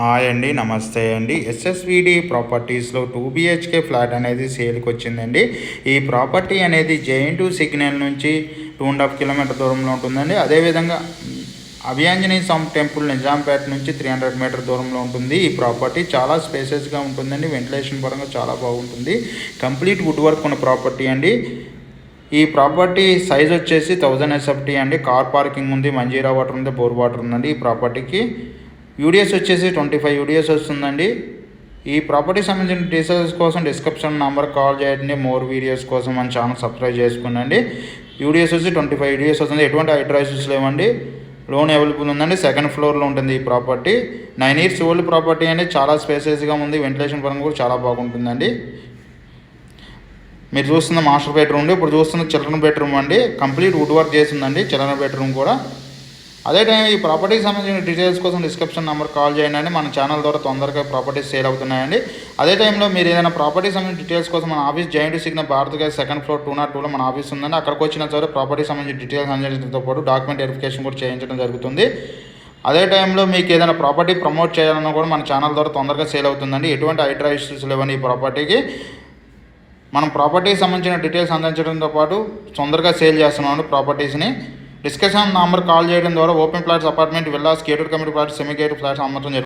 Hi అండి, నమస్తే అండి. ఎస్ఎస్విడి ప్రాపర్టీస్లో 2 BHK ఫ్లాట్ అనేది సేల్కి వచ్చిందండి. ఈ ప్రాపర్టీ అనేది జేఎన్2 సిగ్నల్ నుంచి 2.5 కిలోమీటర్ దూరంలో ఉంటుందండి. అదేవిధంగా అభియాంజనేయ స్వామి టెంపుల్ నిజాంపేట నుంచి 300 మీటర్ దూరంలో ఉంటుంది. ఈ ప్రాపర్టీ చాలా స్పేసెస్గా ఉంటుందండి. వెంటిలేషన్ పరంగా చాలా బాగుంటుంది. కంప్లీట్ వుడ్ వర్క్ ఉన్న ప్రాపర్టీ అండి. ఈ ప్రాపర్టీ సైజ్ వచ్చేసి 1000 SFT అండి. కార్ పార్కింగ్ ఉంది, మంజీరా వాటర్ ఉంది, బోర్ వాటర్ ఉందండి. ఈ ప్రాపర్టీకి యూడిఎస్ వచ్చేసి 25 యూడిఎస్ వస్తుందండి. ఈ ప్రాపర్టీ సంబంధించిన డీటెయిల్స్ కోసం డిస్క్రిప్షన్ నెంబర్ కాల్ చేయండి. మోర్ వీడియోస్ కోసం మన ఛానల్ సబ్స్క్రైబ్ చేసుకోండి. యూడిఎస్ వచ్చి 25 యూడిఎస్ వస్తుంది. ఎటువంటి హైడ్రాయిస్ లేవండి. లోన్ అవైలబుల్ ఉందండి. సెకండ్ ఫ్లోర్లో ఉంటుంది ఈ ప్రాపర్టీ. 9 years ఓల్డ్ ప్రాపర్టీ అండి. చాలా స్పేసెస్గా ఉంది. వెంటిలేషన్ పరంగా కూడా చాలా బాగుంటుందండి. మీరు చూస్తున్న మాస్టర్ బెడ్రూమ్ అండి. ఇప్పుడు చూస్తున్న చిల్డ్రన్ బెడ్రూమ్ అండి. కంప్లీట్ వుడ్ వర్క్ చేసిందండి చిల్డ్రన్ బెడ్రూమ్ కూడా. అదే టైం ఈ ప్రాపర్టీకి సంబంధించిన డీటెయిల్స్ కోసం డిస్క్రిప్షన్ నెంబర్ కాల్ చేయండి. మన ఛానల్ ద్వారా తొందరగా ప్రాపర్టీస్ సేల్ అవుతున్నాయండి. అదే టైంలో మీరు ఏదైనా ప్రాపర్టీకి సంబంధించిన డీటెయిల్స్ కోసం మన ఆఫీస్ జేఎన్2 signal Bharat gas second floor 202లో మన ఆఫీస్ ఉందండి. అక్కడికి వచ్చిన తర్వాత ప్రాపర్టీకి సంబంధించిన డీటెయిల్స్ అందించడంతో పాటు డాక్యుమెంట్ వెరిఫికేషన్ కూడా చేయించడం జరుగుతుంది. అదే టైంలో మీకు ఏదైనా ప్రాపర్టీ ప్రమోట్ చేయాలన్నా కూడా మన ఛానల్ ద్వారా తొందరగా సేల్ అవుతుందండి. ఎటువంటి హైడ్రా ఇష్యూస్ లేవని ఈ ప్రాపర్టీకి. మనం ప్రాపర్టీకి సంబంధించిన డీటెయిల్స్ అందించడంతో పాటు తొందరగా సేల్ చేస్తున్నాం ప్రాపర్టీస్ని. డిస్కషన్ నెంబర్ కాల్ చేయడం ద్వారా open plots, apartment, villas, gated community plots, semi gated flats అమ్మటం జరుగుతుంది.